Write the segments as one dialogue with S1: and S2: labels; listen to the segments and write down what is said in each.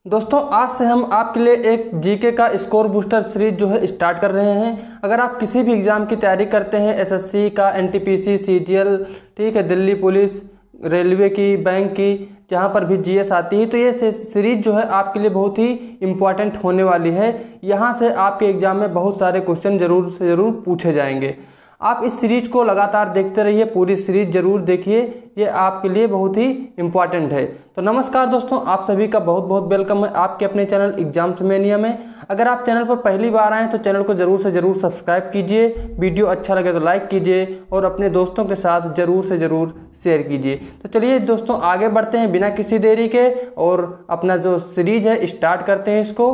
S1: दोस्तों आज से हम आपके लिए एक जीके का स्कोर बूस्टर सीरीज जो है स्टार्ट कर रहे हैं। अगर आप किसी भी एग्ज़ाम की तैयारी करते हैं, एसएससी का, एनटीपीसी, सीजीएल, ठीक है, दिल्ली पुलिस, रेलवे की, बैंक की, जहाँ पर भी जीएस आती है, तो ये सीरीज जो है आपके लिए बहुत ही इम्पॉर्टेंट होने वाली है। यहाँ से आपके एग्ज़ाम में बहुत सारे क्वेश्चन ज़रूर से ज़रूर पूछे जाएंगे। आप इस सीरीज को लगातार देखते रहिए, पूरी सीरीज जरूर देखिए, ये आपके लिए बहुत ही इम्पॉर्टेंट है। तो नमस्कार दोस्तों, आप सभी का बहुत बहुत वेलकम है आपके अपने चैनल एग्जाम्स मैनिया में। अगर आप चैनल पर पहली बार आए तो चैनल को जरूर से जरूर सब्सक्राइब कीजिए, वीडियो अच्छा लगे तो लाइक कीजिए और अपने दोस्तों के साथ जरूर से जरूर शेयर कीजिए। तो चलिए दोस्तों आगे बढ़ते हैं बिना किसी देरी के और अपना जो सीरीज है स्टार्ट करते हैं इसको।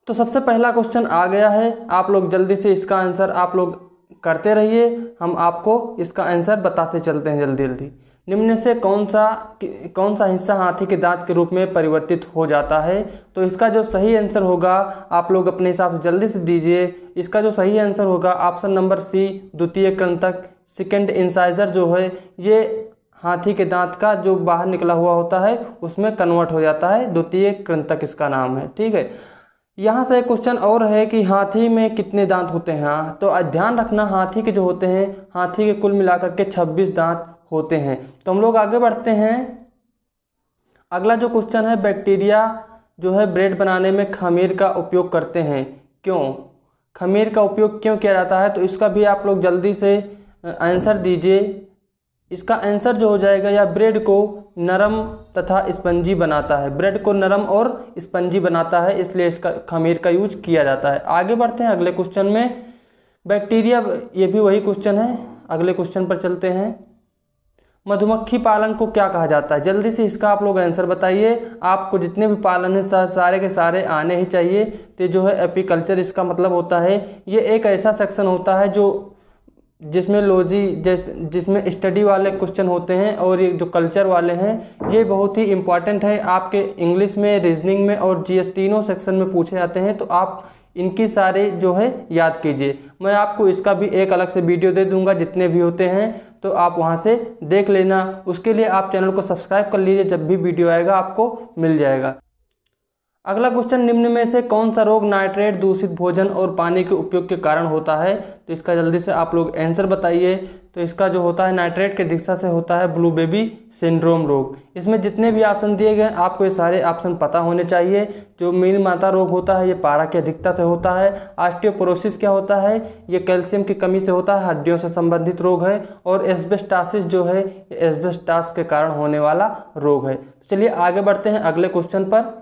S1: तो सबसे पहला क्वेश्चन आ गया है, आप लोग जल्दी से इसका आंसर आप लोग करते रहिए, हम आपको इसका आंसर बताते चलते हैं जल्दी जल्दी। निम्न से कौन सा हिस्सा हाथी के दांत के रूप में परिवर्तित हो जाता है? तो इसका जो सही आंसर होगा आप लोग अपने हिसाब से जल्दी से दीजिए। इसका जो सही आंसर होगा ऑप्शन नंबर सी, द्वितीय कृंतक, सेकेंड इंसाइजर जो है ये हाथी के दांत का जो बाहर निकला हुआ होता है उसमें कन्वर्ट हो जाता है, द्वितीय कृंतक इसका नाम है। ठीक है, यहाँ से एक क्वेश्चन और है कि हाथी में कितने दांत होते हैं। हाँ, तो ध्यान रखना, हाथी के जो होते हैं, हाथी के कुल मिलाकर के 26 दांत होते हैं। तो हम लोग आगे बढ़ते हैं। अगला जो क्वेश्चन है, बैक्टीरिया जो है ब्रेड बनाने में खमीर का उपयोग करते हैं, क्यों? खमीर का उपयोग क्यों किया जाता है? तो इसका भी आप लोग जल्दी से आंसर दीजिए। इसका आंसर जो हो जाएगा, या ब्रेड को नरम तथा स्पंजी बनाता है, ब्रेड को नरम और स्पंजी बनाता है, इसलिए इसका खमीर का यूज किया जाता है। आगे बढ़ते हैं अगले क्वेश्चन में। बैक्टीरिया, ये भी वही क्वेश्चन है, अगले क्वेश्चन पर चलते हैं। मधुमक्खी पालन को क्या कहा जाता है? जल्दी से इसका आप लोग आंसर बताइए। आपको जितने भी पालन है सारे के सारे आने ही चाहिए। तो जो है एपीकल्चर, इसका मतलब होता है ये एक ऐसा सेक्शन होता है जो जिसमें जिसमें स्टडी वाले क्वेश्चन होते हैं, और ये जो कल्चर वाले हैं ये बहुत ही इंपॉर्टेंट है। आपके इंग्लिश में, रीजनिंग में और जीएस तीनों सेक्शन में पूछे जाते हैं, तो आप इनकी सारे जो है याद कीजिए। मैं आपको इसका भी एक अलग से वीडियो दे दूंगा, जितने भी होते हैं तो आप वहां से देख लेना। उसके लिए आप चैनल को सब्सक्राइब कर लीजिए, जब भी वीडियो आएगा आपको मिल जाएगा। अगला क्वेश्चन, निम्न में से कौन सा रोग नाइट्रेट, दूषित भोजन और पानी के उपयोग के कारण होता है? तो इसका जल्दी से आप लोग आंसर बताइए। तो इसका जो होता है नाइट्रेट के दीक्षा से होता है ब्लू बेबी सिंड्रोम रोग। इसमें जितने भी ऑप्शन दिए गए आपको ये सारे ऑप्शन पता होने चाहिए। जो मीन माता रोग होता है ये पारा की अधिकता से होता है। ऑस्टियोपोरोसिस क्या होता है? ये कैल्शियम की कमी से होता है, हड्डियों से संबंधित रोग है। और एस्बेस्टासिस जो है ये एस्बेस्टास के कारण होने वाला रोग है। चलिए आगे बढ़ते हैं अगले क्वेश्चन पर।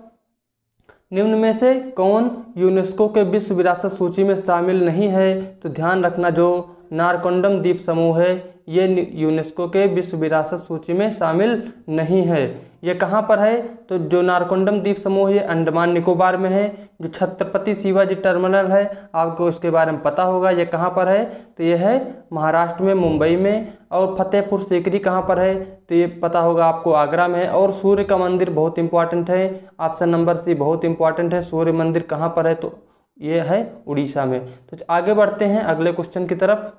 S1: निम्न में से कौन यूनेस्को के विश्व विरासत सूची में शामिल नहीं है? तो ध्यान रखना, जो नारकोंडम द्वीप समूह है ये यूनेस्को के विश्व विरासत सूची में शामिल नहीं है। ये कहाँ पर है? तो जो नारकोंडम द्वीप समूह ये अंडमान निकोबार में है। जो छत्रपति शिवाजी टर्मिनल है आपको इसके बारे में पता होगा, ये कहाँ पर है? तो ये है महाराष्ट्र में, मुंबई में। और फतेहपुर सीकरी कहाँ पर है? तो ये पता होगा आपको, आगरा में है। और सूर्य का मंदिर बहुत इंपॉर्टेंट है, ऑप्शन नंबर सी बहुत इंपॉर्टेंट है। सूर्य मंदिर कहाँ पर है? तो ये है उड़ीसा में। तो आगे बढ़ते हैं अगले क्वेश्चन की तरफ।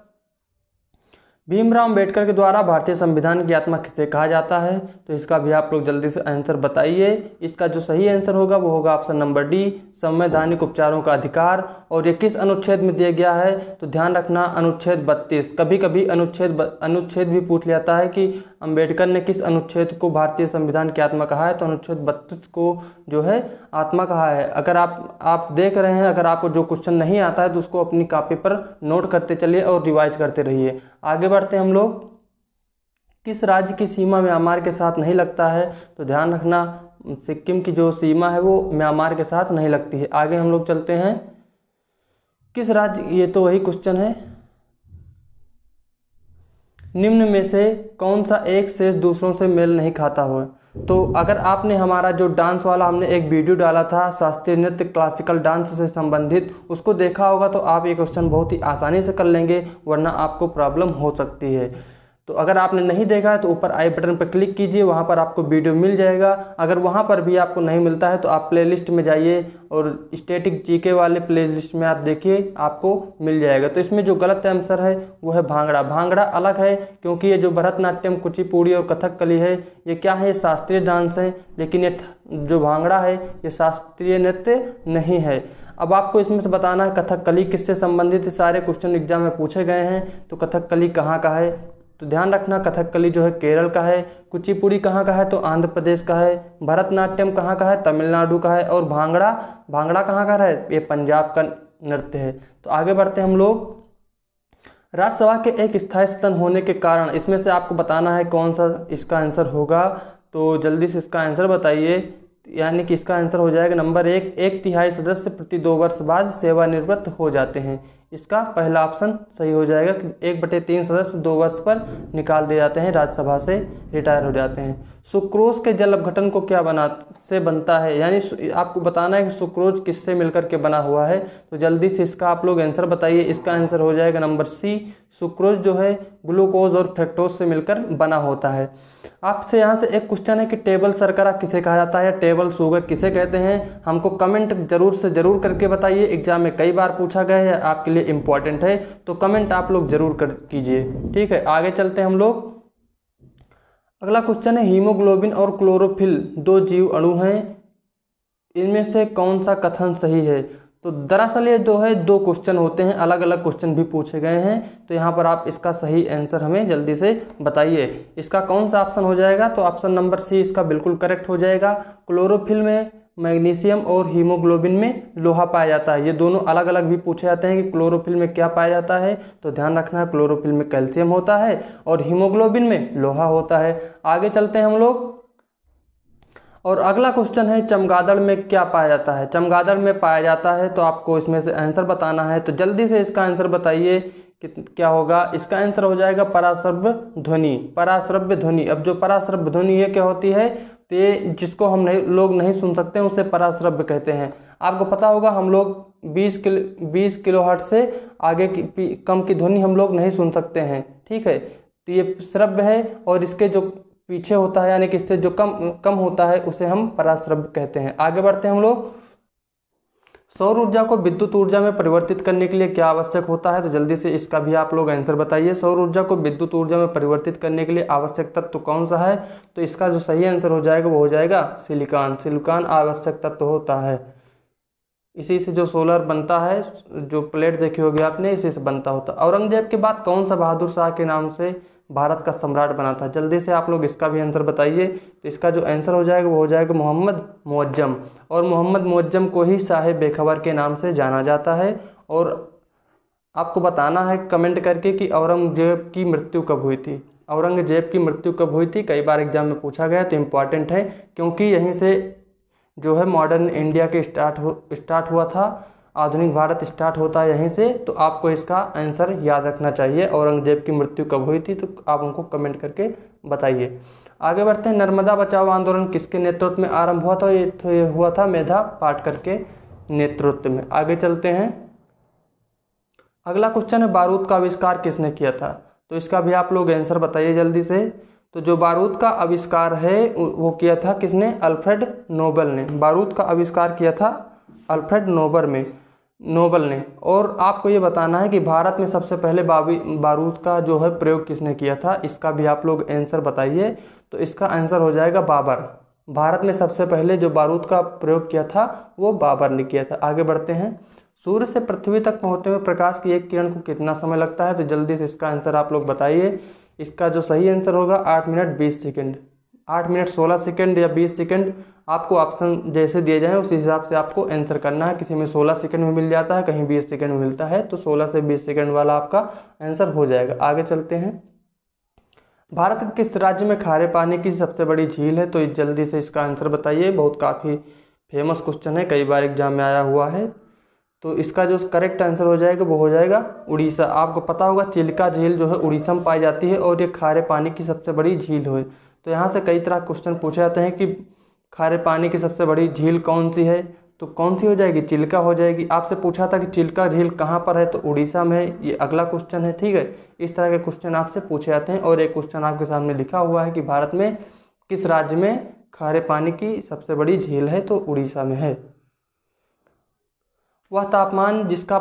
S1: भीमराव अंबेडकर के द्वारा भारतीय संविधान की आत्मा किसे कहा जाता है? तो इसका भी आप लोग जल्दी से आंसर बताइए। इसका जो सही आंसर होगा वो होगा ऑप्शन नंबर डी, संवैधानिक उपचारों का अधिकार। और ये किस अनुच्छेद में दिया गया है? तो ध्यान रखना, अनुच्छेद 32। कभी कभी अनुच्छेद भी पूछ लिया है कि अंबेडकर ने किस अनुच्छेद को भारतीय संविधान की आत्मा कहा है, तो अनुच्छेद 32 को जो है आत्मा कहा है। अगर आप देख रहे हैं, अगर आपको जो क्वेश्चन नहीं आता है तो उसको अपनी कॉपी पर नोट करते चलिए और रिवाइज करते रहिए। आगे बढ़ते हैं हम लोग। किस राज्य की सीमा म्यांमार के साथ नहीं लगता है? तो ध्यान रखना, सिक्किम की जो सीमा है वो म्यांमार के साथ नहीं लगती है। आगे हम लोग चलते हैं। किस राज्य, ये तो वही क्वेश्चन है। निम्न में से कौन सा एक शेष दूसरों से मेल नहीं खाता हो? तो अगर आपने हमारा जो डांस वाला हमने एक वीडियो डाला था शास्त्रीय नृत्य क्लासिकल डांस से संबंधित, उसको देखा होगा तो आप ये क्वेश्चन बहुत ही आसानी से कर लेंगे, वरना आपको प्रॉब्लम हो सकती है। तो अगर आपने नहीं देखा है तो ऊपर आई बटन पर क्लिक कीजिए, वहाँ पर आपको वीडियो मिल जाएगा। अगर वहाँ पर भी आपको नहीं मिलता है तो आप प्लेलिस्ट में जाइए और स्टैटिक जीके वाले प्लेलिस्ट में आप देखिए, आपको मिल जाएगा। तो इसमें जो गलत आंसर है वो है भांगड़ा। भांगड़ा अलग है क्योंकि ये जो भरतनाट्यम, कुचिपुड़ी और कथकली है ये क्या है, ये शास्त्रीय डांस है, लेकिन ये जो भांगड़ा है ये शास्त्रीय नृत्य नहीं है। अब आपको इसमें से बताना है कथकली किससे संबंधित है। सारे क्वेश्चन एग्जाम में पूछे गए हैं। तो कथकली कहाँ का है, तो ध्यान रखना कथकली जो है केरल का है, कुचिपुड़ी कहाँ का है तो आंध्र प्रदेश का है, भरतनाट्यम कहाँ का है तमिलनाडु का है, और भांगड़ा, भांगड़ा कहाँ का है, ये पंजाब का नृत्य है। तो आगे बढ़ते हैं हम लोग। राज्यसभा के एक स्थायी सदन होने के कारण इसमें से आपको बताना है कौन सा इसका आंसर होगा। तो जल्दी से इसका आंसर बताइए। यानी कि इसका आंसर हो जाएगा नंबर 1, 1/3 सदस्य प्रति 2 वर्ष बाद सेवानिवृत्त हो जाते हैं। इसका पहला ऑप्शन सही हो जाएगा कि 1/3 सदस्य 2 वर्ष पर निकाल दिए जाते हैं, राज्यसभा से रिटायर हो जाते हैं। सुक्रोज के जल अपघटन को क्या से बनता है, यानी आपको बताना है कि सुक्रोज किससे मिलकर के बना हुआ है। तो जल्दी से इसका आप लोग आंसर बताइए। इसका आंसर हो जाएगा नंबर सी, सुक्रोज जो है ग्लूकोज और फ्रक्टोज से मिलकर बना होता है। आपसे यहाँ से एक क्वेश्चन है कि टेबल शर्करा किसे कहा जाता है, टेबल शुगर किसे कहते हैं। हमको कमेंट जरूर से जरूर करके बताइए। एग्जाम में कई बार पूछा गया है, आपके लिए इम्पोर्टेंट है, तो कमेंट आप लोग जरूर कीजिए। ठीक है, आगे चलते हैं हम लोग। अगला क्वेश्चन है हीमोग्लोबिन और क्लोरोफिल 2 जीव अणु हैं, इनमें से कौन सा कथन सही है। तो दरअसल ये जो है 2 क्वेश्चन होते हैं, अलग अलग क्वेश्चन भी पूछे गए हैं। तो यहाँ पर आप इसका सही आंसर हमें जल्दी से बताइए। इसका कौन सा ऑप्शन हो जाएगा, तो ऑप्शन नंबर सी इसका बिल्कुल करेक्ट हो जाएगा। क्लोरोफिल में मैग्नीशियम और हीमोग्लोबिन में लोहा पाया जाता है। ये दोनों अलग अलग भी पूछे जाते हैं कि क्लोरोफिल में क्या पाया जाता है। तो ध्यान रखना है क्लोरोफिल में कैल्शियम होता है और हीमोग्लोबिन में लोहा होता है। आगे चलते हैं हम लोग। और अगला क्वेश्चन है चमगादड़ में क्या पाया जाता है। चमगादड़ में पाया जाता है, तो आपको इसमें से आंसर बताना है। तो जल्दी से इसका आंसर बताइए कि क्या होगा। इसका आंसर हो जाएगा पराश्रव्य ध्वनि, पराश्रव्य ध्वनि। अब जो पराश्रव्य ध्वनि ये क्या होती है, तो ये जिसको हम लोग नहीं सुन सकते उसे पराश्रव्य कहते हैं। आपको पता होगा हम लोग 20 किलोहर्ट्ज से आगे की कम की ध्वनि हम लोग नहीं सुन सकते हैं। ठीक है, तो ये श्रव्य है, और इसके जो पीछे होता है यानी कि इससे जो कम होता है उसे हम पराश्रव्य कहते हैं। आगे बढ़ते हैं हम लोग। सौर ऊर्जा को विद्युत ऊर्जा में परिवर्तित करने के लिए क्या आवश्यक होता है। तो जल्दी से इसका भी आप लोग आंसर बताइए। सौर ऊर्जा को विद्युत ऊर्जा में परिवर्तित करने के लिए आवश्यक तत्व कौन सा है। तो इसका जो सही आंसर हो जाएगा वो हो जाएगा सिलिकॉन। सिलिकॉन आवश्यक तत्व होता है। इसी से जो सोलर बनता है, जो प्लेट देखी होगी आपने, इसी से बनता होता है। औरंगजेब के बाद कौन सा बहादुर शाह के नाम से भारत का सम्राट बना था। जल्दी से आप लोग इसका भी आंसर बताइए। तो इसका जो आंसर हो जाएगा वो हो जाएगा मोहम्मद मुअज्जम, और मोहम्मद मुअज्जम को ही शाह बेखबर के नाम से जाना जाता है। और आपको बताना है कमेंट करके कि औरंगजेब की मृत्यु कब हुई थी। औरंगजेब की मृत्यु कब हुई थी, कई बार एग्जाम में पूछा गया, तो इम्पॉर्टेंट है क्योंकि यहीं से जो है मॉडर्न इंडिया के स्टार्ट हुआ था। आधुनिक भारत स्टार्ट होता है यहीं से। तो आपको इसका आंसर याद रखना चाहिए। औरंगजेब की मृत्यु कब हुई थी, तो आप हमको कमेंट करके बताइए। आगे बढ़ते हैं। नर्मदा बचाओ आंदोलन किसके नेतृत्व में आरंभ हुआ था। ये हुआ था मेधा पाटकर के नेतृत्व में। आगे चलते हैं। अगला क्वेश्चन है बारूद का आविष्कार किसने किया था। तो इसका भी आप लोग आंसर बताइए जल्दी से। तो जो बारूद का आविष्कार है वो किया था किसने, अल्फ्रेड नोबल ने। बारूद का आविष्कार किया था अल्फ्रेड नोबल ने। और आपको ये बताना है कि भारत में सबसे पहले बारूद का जो है प्रयोग किसने किया था। इसका भी आप लोग आंसर बताइए। तो इसका आंसर हो जाएगा बाबर। भारत में सबसे पहले जो बारूद का प्रयोग किया था वो बाबर ने किया था। आगे बढ़ते हैं। सूर्य से पृथ्वी तक पहुंचने में प्रकाश की एक किरण को कितना समय लगता है। तो जल्दी से इसका आंसर आप लोग बताइए। इसका जो सही आंसर होगा 8 मिनट 20 सेकेंड, 8 मिनट 16 सेकेंड या 20 सेकेंड। आपको ऑप्शन जैसे दिए जाएं उस हिसाब से आपको आंसर करना है। किसी में 16 सेकेंड में मिल जाता है, कहीं 20 सेकेंड में मिलता है, तो 16 से 20 सेकेंड वाला आपका आंसर हो जाएगा। आगे चलते हैं। भारत के किस राज्य में खारे पानी की सबसे बड़ी झील है। तो जल्दी से इसका आंसर बताइए। बहुत काफ़ी फेमस क्वेश्चन है, कई बार एग्जाम में आया हुआ है। तो इसका जो करेक्ट आंसर हो जाएगा वो हो जाएगा उड़ीसा। आपको पता होगा चिल्का झील जो है उड़ीसा में पाई जाती है और ये खारे पानी की सबसे बड़ी झील है। तो यहाँ से कई तरह क्वेश्चन पूछे जाते हैं कि खारे पानी की सबसे बड़ी झील कौन सी है। तो कौन सी हो जाएगी, चिल्का हो जाएगी। आपसे पूछा था कि चिल्का झील कहाँ पर है, तो उड़ीसा में है। ये अगला क्वेश्चन है, ठीक है। इस तरह के क्वेश्चन आपसे पूछे जाते हैं। और एक क्वेश्चन आपके सामने लिखा हुआ है कि भारत में किस राज्य में खारे पानी की सबसे बड़ी झील है, तो उड़ीसा में है। वह तापमान जिसका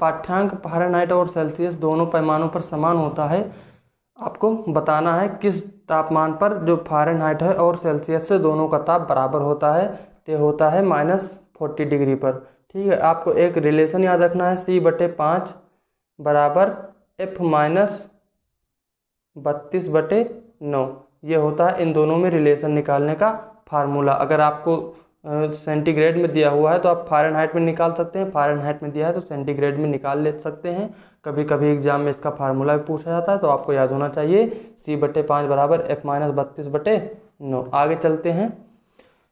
S1: पाठ्यांक फ़ारेनहाइट और सेल्सियस दोनों पैमानों पर समान होता है, आपको बताना है किस तापमान पर जो फ़ारेनहाइट है और सेल्सियस से दोनों का ताप बराबर होता है, तो होता है -40 डिग्री पर, ठीक है। आपको एक रिलेशन याद रखना है, C/5 बराबर F-32/9, ये होता है इन दोनों में रिलेशन निकालने का फार्मूला। अगर आपको सेंटीग्रेड में दिया हुआ है तो आप फ़ारेनहाइट में निकाल सकते हैं, फ़ारेनहाइट में दिया है तो सेंटीग्रेड में निकाल ले सकते हैं। कभी कभी एग्जाम में इसका फार्मूला भी पूछा जाता है, तो आपको याद होना चाहिए C/5 बराबर F-32/9। आगे चलते हैं।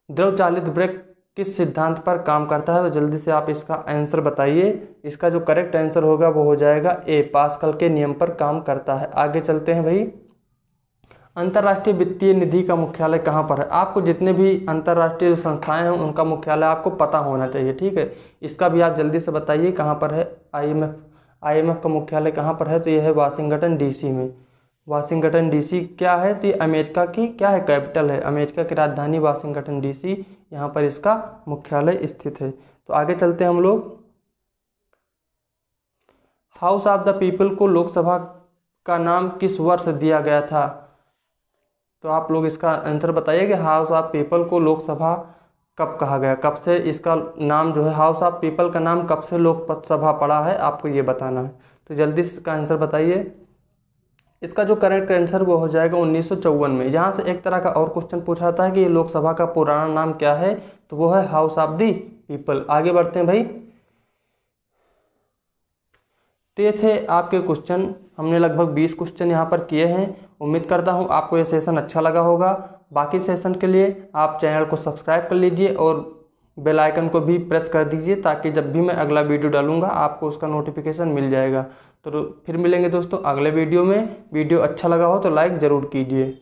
S1: द्रव चालित ब्रेक किस सिद्धांत पर काम करता है, तो जल्दी से आप इसका आंसर बताइए। इसका जो करेक्ट आंसर होगा वो हो जाएगा ए, पास्कल के नियम पर काम करता है। आगे चलते हैं भाई। अंतर्राष्ट्रीय वित्तीय निधि का मुख्यालय कहाँ पर है। आपको जितने भी अंतर्राष्ट्रीय संस्थाएं हैं उनका मुख्यालय आपको पता होना चाहिए, ठीक है। इसका भी आप जल्दी से बताइए कहाँ पर है। IMF का मुख्यालय कहाँ पर है, तो यह है वाशिंगटन DC में। वाशिंगटन DC क्या है, तो ये अमेरिका की क्या है, कैपिटल है। अमेरिका की राजधानी वाशिंगटन DC, यहाँ पर इसका मुख्यालय स्थित है। तो आगे चलते हैं हम लोग। हाउस ऑफ द पीपल को लोकसभा का नाम किस वर्ष दिया गया था, तो आप लोग इसका आंसर बताइए कि हाउस ऑफ पीपल को लोकसभा कब कहा गया, कब से इसका नाम जो है, हाउस ऑफ पीपल का नाम कब से लोकसभा पड़ा है, आपको ये बताना है। तो जल्दी से इसका आंसर बताइए। इसका जो करेक्ट आंसर वो हो जाएगा 1954 में। यहाँ से एक तरह का और क्वेश्चन पूछा था कि लोकसभा का पुराना नाम क्या है, तो वो है हाउस ऑफ दी पीपल। आगे बढ़ते हैं भाई। तो ये थे आपके क्वेश्चन। हमने लगभग 20 क्वेश्चन यहाँ पर किए हैं। उम्मीद करता हूँ आपको ये सेशन अच्छा लगा होगा। बाकी सेशन के लिए आप चैनल को सब्सक्राइब कर लीजिए और बेल आइकन को भी प्रेस कर दीजिए, ताकि जब भी मैं अगला वीडियो डालूंगा आपको उसका नोटिफिकेशन मिल जाएगा। तो फिर मिलेंगे दोस्तों अगले वीडियो में। वीडियो अच्छा लगा हो तो लाइक ज़रूर कीजिए।